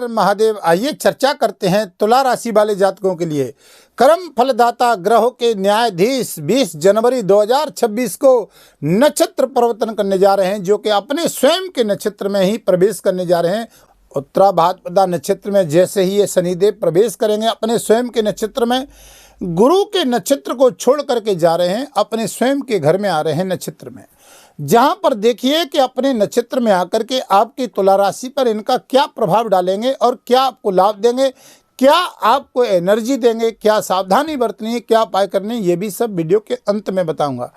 हर महादेव। आइए चर्चा करते हैं तुला राशि वाले जातकों के लिए। कर्म फलदाता ग्रहों के न्यायाधीश 20 जनवरी 2026 को नक्षत्र परिवर्तन करने जा रहे हैं, जो कि अपने स्वयं के नक्षत्र में ही प्रवेश करने जा रहे हैं। उत्तरा भाद्रपदा नक्षत्र में जैसे ही ये शनिदेव प्रवेश करेंगे अपने स्वयं के नक्षत्र में, गुरु के नक्षत्र को छोड़ करके जा रहे हैं, अपने स्वयं के घर में आ रहे हैं नक्षत्र में। जहां पर देखिए कि अपने नक्षत्र में आकर के आपकी तुला राशि पर इनका क्या प्रभाव डालेंगे और क्या आपको लाभ देंगे, क्या आपको एनर्जी देंगे, क्या सावधानी बरतनी है, क्या उपाय करने, ये भी सब वीडियो के अंत में बताऊंगा।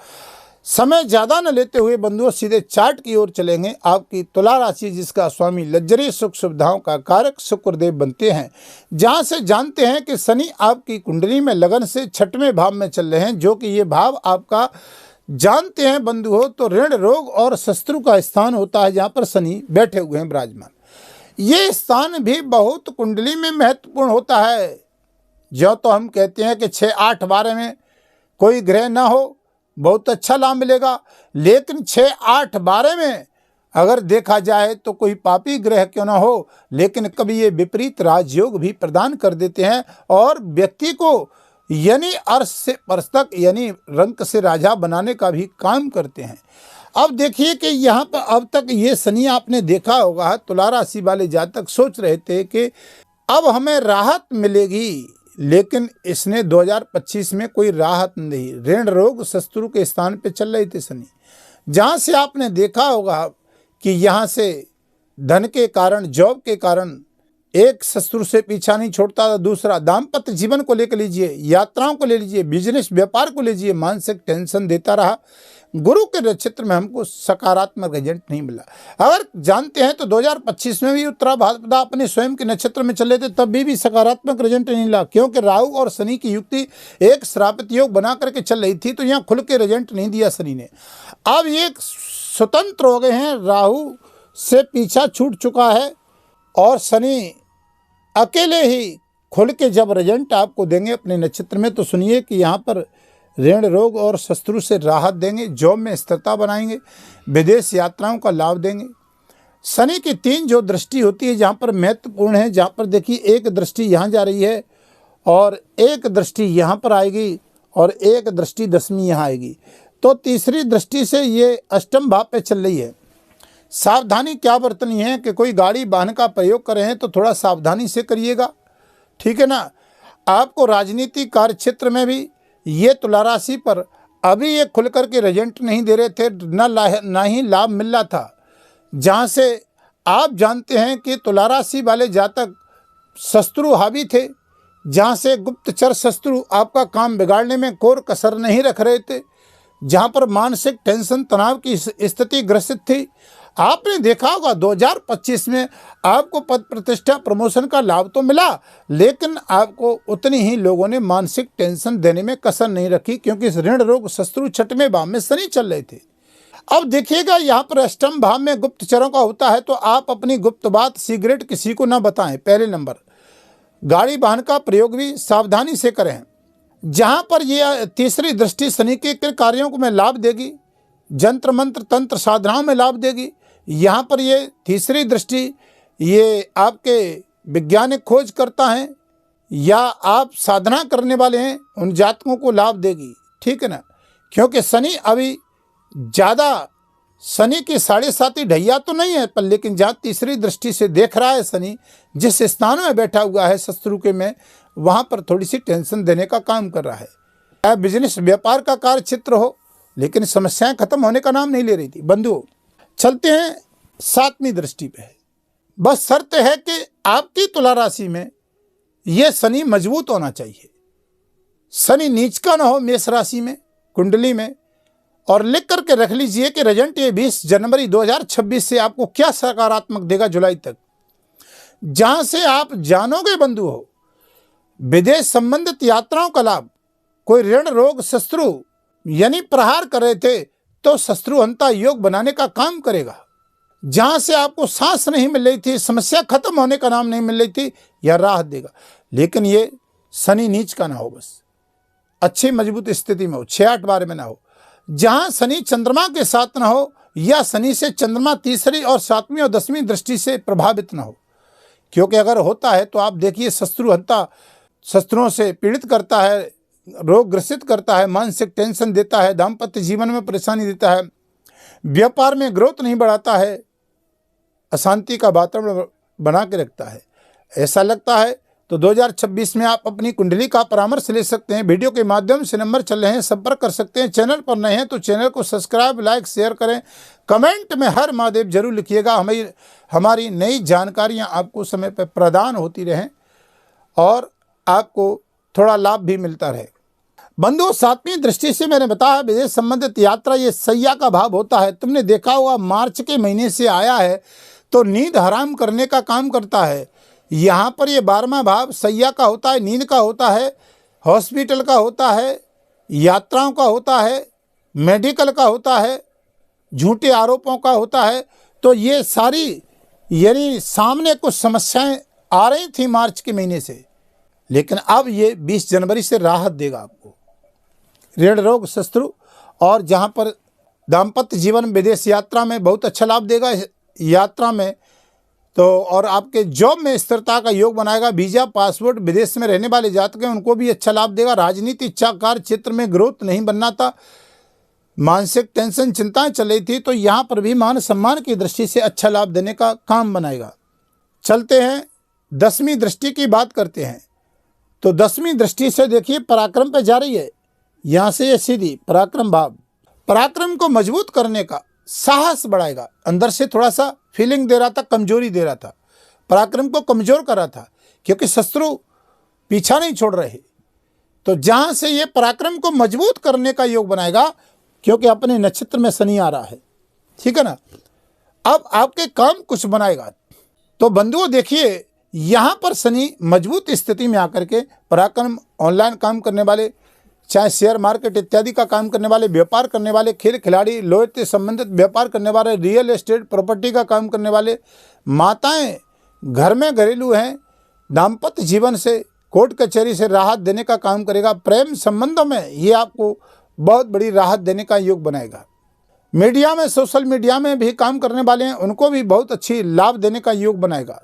समय ज़्यादा न लेते हुए बंधुओं सीधे चार्ट की ओर चलेंगे। आपकी तुला राशि जिसका स्वामी लग्जरी सुख सुविधाओं का कारक शुक्रदेव बनते हैं, जहां से जानते हैं कि शनि आपकी कुंडली में लगन से 6वें भाव में चल रहे हैं, जो कि ये भाव आपका जानते हैं बंधु हो तो ऋण रोग और शत्रु का स्थान होता है, जहाँ पर शनि बैठे हुए हैं विराजमान। ये स्थान भी बहुत कुंडली में महत्वपूर्ण होता है। जो तो हम कहते हैं कि 6, 8, 12 में कोई ग्रह ना हो बहुत अच्छा लाभ मिलेगा, लेकिन 6, 8, 12 में अगर देखा जाए तो कोई पापी ग्रह क्यों ना हो, लेकिन कभी ये विपरीत राजयोग भी प्रदान कर देते हैं और व्यक्ति को यानी अर्श से परश तक यानी रंक से राजा बनाने का भी काम करते हैं। अब देखिए कि यहाँ पर अब तक ये शनि आपने देखा होगा, तुला राशि वाले जातक सोच रहे थे कि अब हमें राहत मिलेगी, लेकिन इसने 2025 में कोई राहत नहीं। ऋण रोग शत्रु के स्थान पे चल रहे थे शनि, जहाँ से आपने देखा होगा कि यहाँ से धन के कारण, जॉब के कारण एक शत्रु से पीछा नहीं छोड़ता था। दूसरा दाम्पत्य जीवन को लेकर लीजिए, यात्राओं को ले लीजिए, बिजनेस व्यापार को ले लीजिए, मानसिक टेंशन देता रहा। गुरु के नक्षत्र में हमको सकारात्मक रिजल्ट नहीं मिला। अगर जानते हैं तो 2025 में भी उत्तरा भाद्रपदा अपने स्वयं के नक्षत्र में चले थे, तब भी सकारात्मक रिजल्ट नहीं मिला, क्योंकि राहु और शनि की युक्ति एक श्रापित योग बना करके चल रही थी, तो यहाँ खुल के रिजल्ट नहीं दिया शनि ने। अब ये स्वतंत्र हो गए हैं, राहु से पीछा छूट चुका है और शनि अकेले ही खुल के जब रिजल्ट आपको देंगे अपने नक्षत्र में, तो सुनिए कि यहाँ पर ऋण रोग और शत्रु से राहत देंगे, जॉब में स्थिरता बनाएंगे, विदेश यात्राओं का लाभ देंगे। शनि की 3 जो दृष्टि होती है जहाँ पर महत्वपूर्ण है, जहाँ पर देखिए एक दृष्टि यहाँ जा रही है और एक दृष्टि यहाँ पर आएगी और एक दृष्टि 10वीं यहाँ आएगी, तो तीसरी दृष्टि से ये अष्टम भाव पे चल रही है। सावधानी क्या बरतनी है कि कोई गाड़ी वाहन का प्रयोग कर रहे हैं तो थोड़ा सावधानी से करिएगा, ठीक है ना। आपको राजनीतिक कार्य क्षेत्र में भी ये तुला राशि पर अभी ये खुल कर के रिजल्ट नहीं दे रहे थे, ना ही लाभ मिल रहा था। जहाँ से आप जानते हैं कि तुला राशि वाले जातक शत्रु हावी थे, जहाँ से गुप्तचर शत्रु आपका काम बिगाड़ने में कोर कसर नहीं रख रहे थे, जहाँ पर मानसिक टेंशन तनाव की स्थिति ग्रसित थी। आपने देखा होगा 2025 में आपको पद प्रतिष्ठा प्रमोशन का लाभ तो मिला, लेकिन आपको उतनी ही लोगों ने मानसिक टेंशन देने में कसर नहीं रखी, क्योंकि ऋण रोग शत्रु 6वें भाव में शनि चल रहे थे। अब देखिएगा यहाँ पर अष्टम भाव में गुप्तचरों का होता है, तो आप अपनी गुप्त बात सिगरेट किसी को ना बताएं। पहले नंबर, गाड़ी वाहन का प्रयोग भी सावधानी से करें। जहाँ पर ये तीसरी दृष्टि शनि के कार्यों को में लाभ देगी, जंत्र मंत्र तंत्र साधनाओं में लाभ देगी। यहाँ पर ये तीसरी दृष्टि ये आपके वैज्ञानिक खोज करता है या आप साधना करने वाले हैं उन जातकों को लाभ देगी, ठीक है ना। क्योंकि शनि अभी ज़्यादा, शनि की 7.5 ढैया तो नहीं है, पर लेकिन जहाँ तीसरी दृष्टि से देख रहा है शनि, जिस स्थान में बैठा हुआ है शत्रु के में, वहाँ पर थोड़ी सी टेंशन देने का काम कर रहा है। चाहे बिजनेस व्यापार का कार्य क्षेत्र हो, लेकिन समस्याएं खत्म होने का नाम नहीं ले रही थी। बंधुओं चलते हैं 7वीं दृष्टि पे। बस शर्त है कि आपकी तुला राशि में यह शनि मजबूत होना चाहिए, शनि नीच का ना हो मेष राशि में कुंडली में। और लिख करके रख लीजिए कि रिजल्ट ये 20 जनवरी 2026 से आपको क्या सकारात्मक देगा जुलाई तक, जहां से आप जानोगे बंधु हो विदेश संबंधित यात्राओं का लाभ। कोई ऋण रोग शत्रु यानी प्रहार कर रहे थे तो शत्रु हंता योग बनाने का काम करेगा। जहां से आपको सांस नहीं मिल रही थी, समस्या खत्म होने का नाम नहीं मिल रही थी, यह राहत देगा। लेकिन ये शनि नीच का ना हो, बस अच्छी मजबूत स्थिति में हो, 6, 8, 12 में ना हो। जहां शनि चंद्रमा के साथ ना हो या शनि से चंद्रमा तीसरी और 7वीं और 10वीं दृष्टि से प्रभावित ना हो, क्योंकि अगर होता है तो आप देखिए शत्रुहंता शस्त्रों से पीड़ित करता है, रोग ग्रसित करता है, मानसिक टेंशन देता है, दाम्पत्य जीवन में परेशानी देता है, व्यापार में ग्रोथ नहीं बढ़ाता है, अशांति का वातावरण बना के रखता है। ऐसा लगता है तो 2026 में आप अपनी कुंडली का परामर्श ले सकते हैं। वीडियो के माध्यम से नंबर चल रहे हैं, संपर्क कर सकते हैं। चैनल पर नए हैं तो चैनल को सब्सक्राइब, लाइक, शेयर करें। कमेंट में हर महादेव जरूर लिखिएगा। हमारी नई जानकारियां आपको समय पर प्रदान होती रहें और आपको थोड़ा लाभ भी मिलता रहे। बंधुओं, 7वीं दृष्टि से मैंने बताया विदेश संबंधित यात्रा ये सैया का भाव होता है। तुमने देखा होगा मार्च के महीने से आया है तो नींद हराम करने का काम करता है। यहाँ पर ये 12वां भाव सैया का होता है, नींद का होता है, हॉस्पिटल का होता है, यात्राओं का होता है, मेडिकल का होता है, झूठे आरोपों का होता है। तो ये सारी यानी सामने कुछ समस्याएं आ रही थी मार्च के महीने से, लेकिन अब ये 20 जनवरी से राहत देगा आपको। ऋण रोग शत्रु और जहाँ पर दाम्पत्य जीवन विदेश यात्रा में बहुत अच्छा लाभ देगा। यात्रा में तो और आपके जॉब में स्थिरता का योग बनाएगा। वीजा, पासपोर्ट, विदेश में रहने वाले जातक हैं उनको भी अच्छा लाभ देगा। राजनीति, इच्छा, कार्य क्षेत्र में ग्रोथ नहीं बनना था, मानसिक टेंशन, चिंताएं चल रही थी, तो यहाँ पर भी मान सम्मान की दृष्टि से अच्छा लाभ देने का काम बनाएगा। चलते हैं 10वीं दृष्टि की बात करते हैं। तो 10वीं दृष्टि से देखिए पराक्रम पे जा रही है। यहाँ से ये सीधी पराक्रम भाव, पराक्रम को मजबूत करने का साहस बढ़ाएगा। अंदर से थोड़ा सा फीलिंग दे रहा था, कमजोरी दे रहा था, पराक्रम को कमजोर कर रहा था क्योंकि शत्रु पीछा नहीं छोड़ रहे। तो जहां से ये पराक्रम को मजबूत करने का योग बनाएगा क्योंकि अपने नक्षत्र में शनि आ रहा है, ठीक है ना। अब आपके काम कुछ बनाएगा। तो बंधुओं देखिए यहाँ पर शनि मजबूत स्थिति में आकर के पराक्रम, ऑनलाइन काम करने वाले, चाहे शेयर मार्केट इत्यादि का काम करने वाले, व्यापार करने वाले, खेल खिलाड़ी, लोहे से संबंधित व्यापार करने वाले, रियल एस्टेट प्रॉपर्टी का काम करने वाले, माताएं घर में घरेलू हैं, दाम्पत्य जीवन से, कोर्ट कचहरी से राहत देने का काम करेगा। प्रेम संबंधों में ये आपको बहुत बड़ी राहत देने का योग बनाएगा। मीडिया में, सोशल मीडिया में भी काम करने वाले हैं उनको भी बहुत अच्छी लाभ देने का योग बनाएगा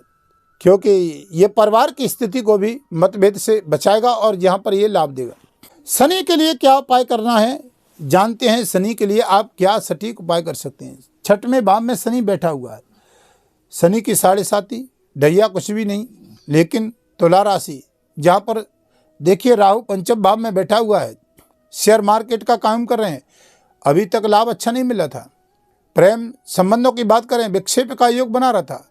क्योंकि ये परिवार की स्थिति को भी मतभेद से बचाएगा और यहाँ पर ये लाभ देगा। शनि के लिए क्या उपाय करना है जानते हैं। शनि के लिए आप क्या सटीक उपाय कर सकते हैं। 6वें भाव में शनि बैठा हुआ है। शनि की 7.5 ढैया कुछ भी नहीं, लेकिन तुला राशि जहाँ पर देखिए राहु 5म भाव में बैठा हुआ है। शेयर मार्केट का काम कर रहे हैं, अभी तक लाभ अच्छा नहीं मिला था। प्रेम संबंधों की बात करें, विक्षेप का योग बना रहा था,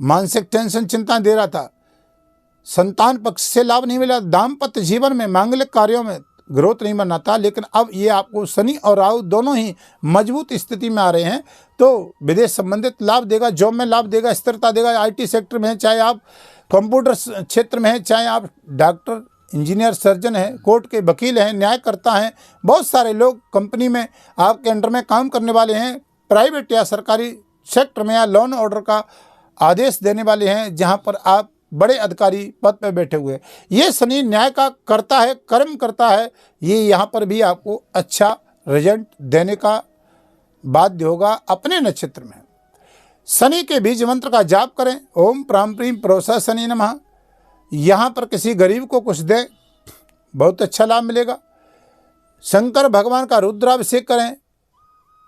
मानसिक टेंशन, चिंता दे रहा था, संतान पक्ष से लाभ नहीं मिला, दाम्पत्य जीवन में, मांगलिक कार्यों में ग्रोथ नहीं बनना था। लेकिन अब ये आपको शनि और राहु दोनों ही मजबूत स्थिति में आ रहे हैं तो विदेश संबंधित लाभ देगा, जॉब में लाभ देगा, स्थिरता देगा। आईटी सेक्टर में है, चाहे आप कंप्यूटर क्षेत्र में हैं, चाहे आप डॉक्टर, इंजीनियर, सर्जन हैं, कोर्ट के वकील हैं, न्यायकर्ता हैं, बहुत सारे लोग कंपनी में आपके अंडर में काम करने वाले हैं, प्राइवेट या सरकारी सेक्टर में या लॉ एंड ऑर्डर का आदेश देने वाले हैं, जहां पर आप बड़े अधिकारी पद पर बैठे हुए हैं। ये शनि न्याय का करता है, कर्म करता है, ये यहाँ पर भी आपको अच्छा रिजल्ट देने का बाध्य होगा अपने नक्षत्र में। शनि के बीज मंत्र का जाप करें, ओम प्राम प्रीम प्रोसा शनि नमः। यहाँ पर किसी गरीब को कुछ दें, बहुत अच्छा लाभ मिलेगा। शंकर भगवान का रुद्राभिषेक करें,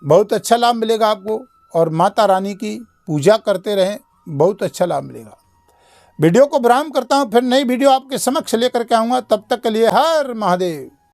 बहुत अच्छा लाभ मिलेगा आपको। और माता रानी की पूजा करते रहें, बहुत अच्छा लाभ मिलेगा। वीडियो को विराम करता हूं, फिर नई वीडियो आपके समक्ष लेकर के आऊँगा। तब तक के लिए हर महादेव।